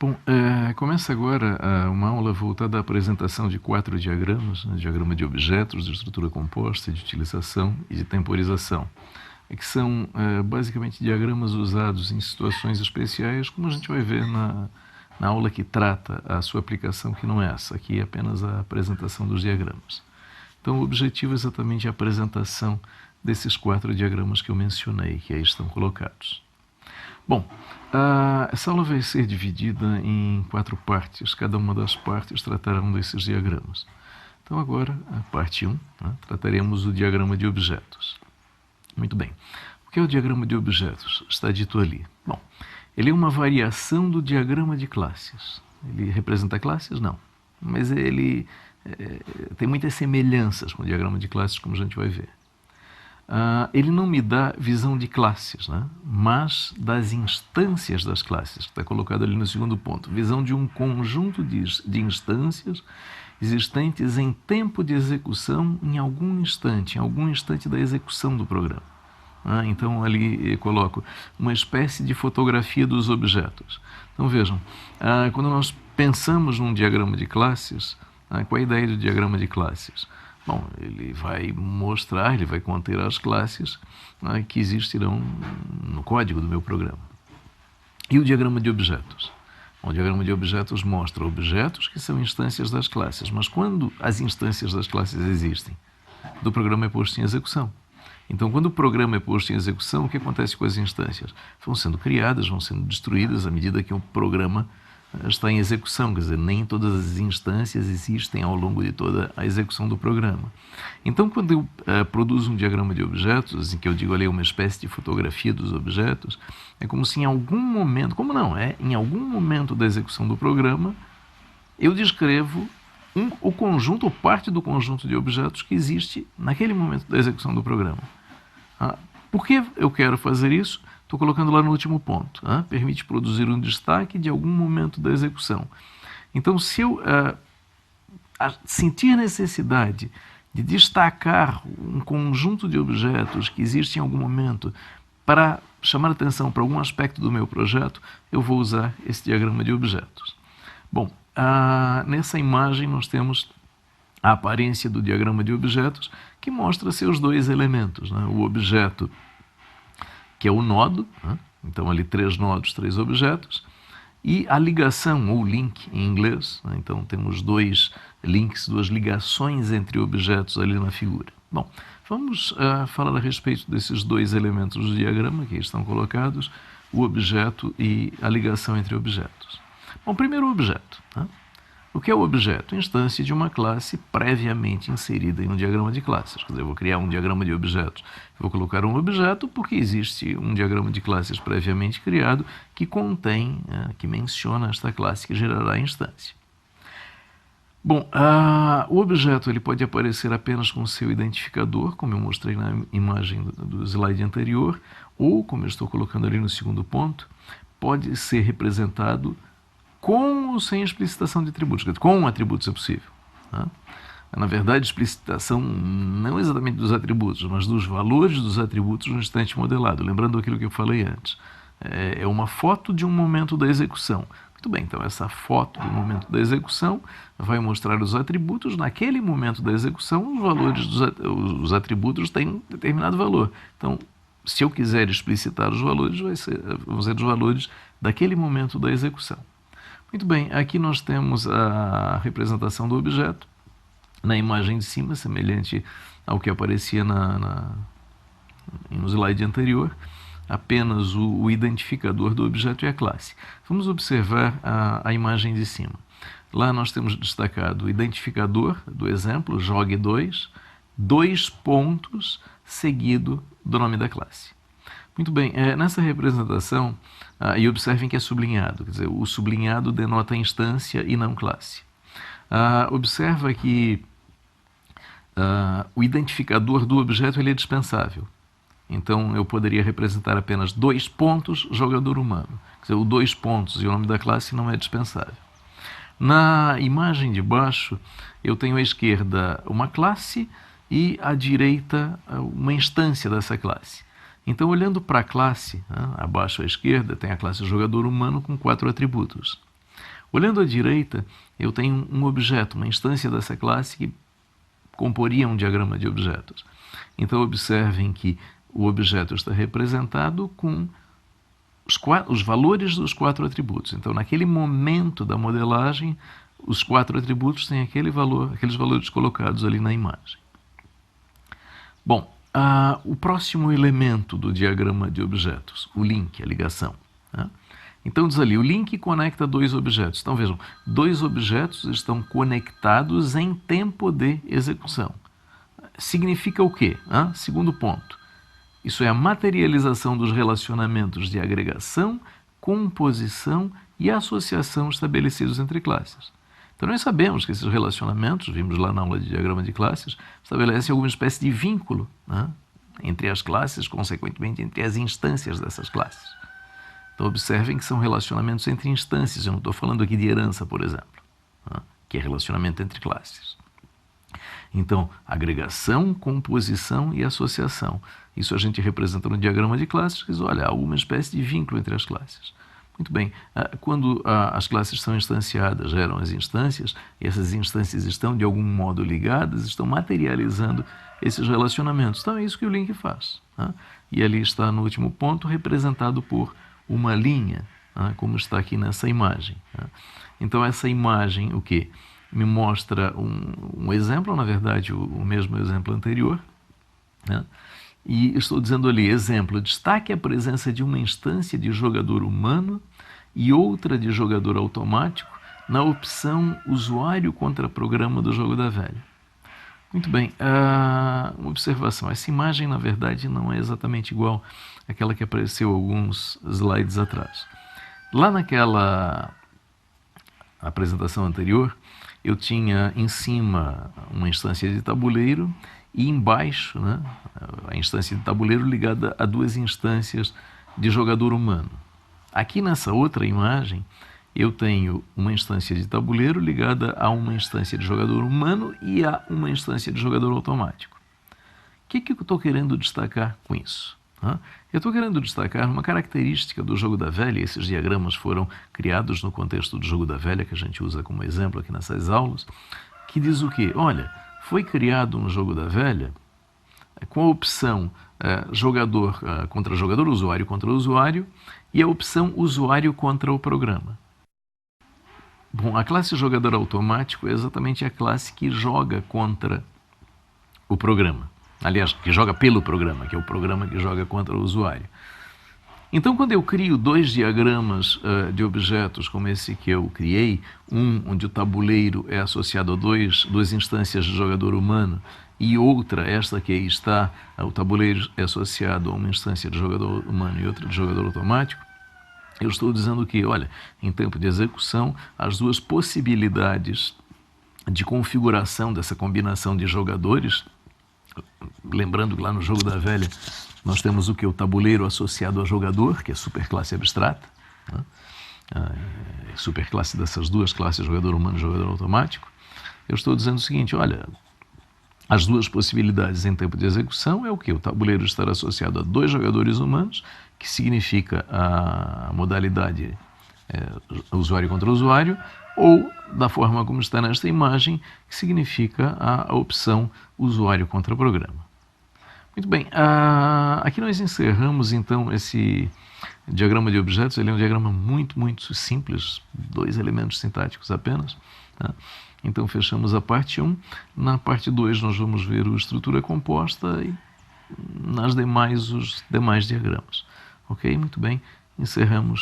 Bom, começa agora uma aula voltada à apresentação de 4 diagramas, né, diagrama de objetos, de estrutura composta, de utilização e de temporização, que são basicamente diagramas usados em situações especiais, como a gente vai ver na aula que trata a sua aplicação, que não é essa, aqui é apenas a apresentação dos diagramas. Então, o objetivo é exatamente a apresentação desses 4 diagramas que eu mencionei, que aí estão colocados. Bom, essa aula vai ser dividida em 4 partes. Cada uma das partes tratará um desses diagramas. Então agora, a parte 1, né, trataremos o diagrama de objetos. Muito bem. O que é o diagrama de objetos? Está dito ali. Bom, ele é uma variação do diagrama de classes. Ele representa classes? Não. Mas ele tem muitas semelhanças com o diagrama de classes, como a gente vai ver. Ele não me dá visão de classes, né? Mas das instâncias das classes, que está colocado ali no segundo ponto. Visão de um conjunto de instâncias existentes em tempo de execução em algum instante da execução do programa. Então ali eu coloco uma espécie de fotografia dos objetos. Então vejam, quando nós pensamos num diagrama de classes, qual é a ideia do diagrama de classes? Bom, ele vai mostrar, ele vai conter as classes que existirão no código do meu programa. E o diagrama de objetos? Bom, o diagrama de objetos mostra objetos que são instâncias das classes, mas quando as instâncias das classes existem, o programa é posto em execução. Então, quando o programa é posto em execução, o que acontece com as instâncias? Vão sendo criadas, vão sendo destruídas à medida que o programa está em execução, quer dizer, nem todas as instâncias existem ao longo de toda a execução do programa. Então, quando eu produzo um diagrama de objetos, em que eu digo ali uma espécie de fotografia dos objetos, é como se em algum momento, como não, em algum momento da execução do programa, eu descrevo o conjunto ou parte do conjunto de objetos que existe naquele momento da execução do programa. Por que eu quero fazer isso? Estou colocando lá no último ponto. Permite produzir um destaque de algum momento da execução. Então, se eu sentir necessidade de destacar um conjunto de objetos que existe em algum momento para chamar atenção para algum aspecto do meu projeto, eu vou usar esse diagrama de objetos. Bom, nessa imagem nós temos a aparência do diagrama de objetos, que mostra seus 2 elementos, né? O objeto, que é o nodo, né? Então ali 3 nodos, 3 objetos, e a ligação, ou link em inglês, né? Então temos 2 links, 2 ligações entre objetos ali na figura. Bom, vamos falar a respeito desses 2 elementos do diagrama que estão colocados, o objeto e a ligação entre objetos. Bom, primeiro o objeto, né? O que é o objeto? Instância de uma classe previamente inserida em um diagrama de classes. Quer dizer, eu vou criar um diagrama de objetos. Vou colocar um objeto porque existe um diagrama de classes previamente criado que contém, que menciona esta classe que gerará a instância. Bom, o objeto ele pode aparecer apenas com seu identificador, como eu mostrei na imagem do slide anterior, ou, como eu estou colocando ali no segundo ponto, pode ser representado com ou sem explicitação de atributos, com atributos é possível. Na verdade, explicitação não exatamente dos atributos, mas dos valores dos atributos no instante modelado, lembrando aquilo que eu falei antes. É uma foto de um momento da execução. Muito bem, então essa foto do momento da execução vai mostrar os atributos. Naquele momento da execução, os valores os atributos têm um determinado valor. Então, se eu quiser explicitar os valores, vão ser os valores daquele momento da execução. Muito bem, aqui nós temos a representação do objeto na imagem de cima, semelhante ao que aparecia no slide anterior, apenas o identificador do objeto e a classe. Vamos observar a imagem de cima. Lá nós temos destacado o identificador do exemplo, jogue2, 2 pontos, seguido do nome da classe. Muito bem, nessa representação, e observem que é sublinhado, quer dizer, o sublinhado denota instância e não classe. Observa que o identificador do objeto ele é dispensável. Então eu poderia representar apenas 2 pontos, jogador humano. Quer dizer, o 2 pontos e o nome da classe não é dispensável. Na imagem de baixo, eu tenho à esquerda uma classe e à direita uma instância dessa classe. Então, olhando para a classe, abaixo à esquerda, tem a classe jogador humano com 4 atributos. Olhando à direita, eu tenho um objeto, uma instância dessa classe que comporia um diagrama de objetos. Então, observem que o objeto está representado com os valores dos 4 atributos. Então, naquele momento da modelagem, os 4 atributos têm aqueles valores colocados ali na imagem. Bom, o próximo elemento do diagrama de objetos, o link, a ligação. Né? Então diz ali, o link conecta 2 objetos. Então vejam, 2 objetos estão conectados em tempo de execução. Significa o quê? Segundo ponto, isso é a materialização dos relacionamentos de agregação, composição e associação estabelecidos entre classes. Então nós sabemos que esses relacionamentos, vimos lá na aula de diagrama de classes, estabelecem alguma espécie de vínculo, né, entre as classes, consequentemente entre as instâncias dessas classes. Então observem que são relacionamentos entre instâncias, eu não estou falando aqui de herança, por exemplo, né, que é relacionamento entre classes. Então, agregação, composição e associação. Isso a gente representa no diagrama de classes, que diz, olha, há alguma espécie de vínculo entre as classes. Muito bem, quando as classes são instanciadas, geram as instâncias, e essas instâncias estão de algum modo ligadas, estão materializando esses relacionamentos. Então é isso que o link faz. Né? E ali está no último ponto representado por uma linha, né? Como está aqui nessa imagem. Né? Então essa imagem, o quê? Me mostra um exemplo, na verdade o mesmo exemplo anterior, né? E estou dizendo ali, exemplo, destaque a presença de uma instância de jogador humano e outra de jogador automático na opção usuário contra programa do jogo da velha. Muito bem, uma observação, essa imagem na verdade não é exatamente igual àquela que apareceu alguns slides atrás. Lá naquela apresentação anterior, eu tinha em cima uma instância de tabuleiro e embaixo, né, a instância de tabuleiro ligada a 2 instâncias de jogador humano. Aqui nessa outra imagem, eu tenho uma instância de tabuleiro ligada a uma instância de jogador humano e a uma instância de jogador automático. O que eu estou querendo destacar com isso? Eu estou querendo destacar uma característica do jogo da velha, e esses diagramas foram criados no contexto do jogo da velha, que a gente usa como exemplo aqui nessas aulas, que diz o quê? Olha, foi criado um jogo da velha com a opção jogador contra jogador, usuário contra usuário, e a opção usuário contra o programa. Bom, a classe jogador automático é exatamente a classe que joga contra o programa. Aliás, que joga pelo programa, que é o programa que joga contra o usuário. Então, quando eu crio 2 diagramas de objetos como esse que eu criei, onde o tabuleiro é associado a 2 instâncias de jogador humano, e outra, esta que aí está, o tabuleiro é associado a uma instância de jogador humano e outra de jogador automático, eu estou dizendo que, olha, em tempo de execução, as 2 possibilidades de configuração dessa combinação de jogadores, lembrando que lá no jogo da velha nós temos o que? O tabuleiro associado a jogador, que é superclasse abstrata, né? Superclasse dessas 2 classes, jogador humano e jogador automático. Eu estou dizendo o seguinte, olha, as 2 possibilidades em tempo de execução é o que? O tabuleiro estar associado a 2 jogadores humanos, que significa a modalidade usuário contra usuário, ou da forma como está nesta imagem, que significa a opção usuário contra programa. Muito bem, aqui nós encerramos então esse diagrama de objetos. Ele é um diagrama muito simples, 2 elementos sintáticos apenas, tá? Então fechamos a parte 1, na parte 2 nós vamos ver a estrutura composta e nas demais os demais diagramas. Ok? Muito bem, encerramos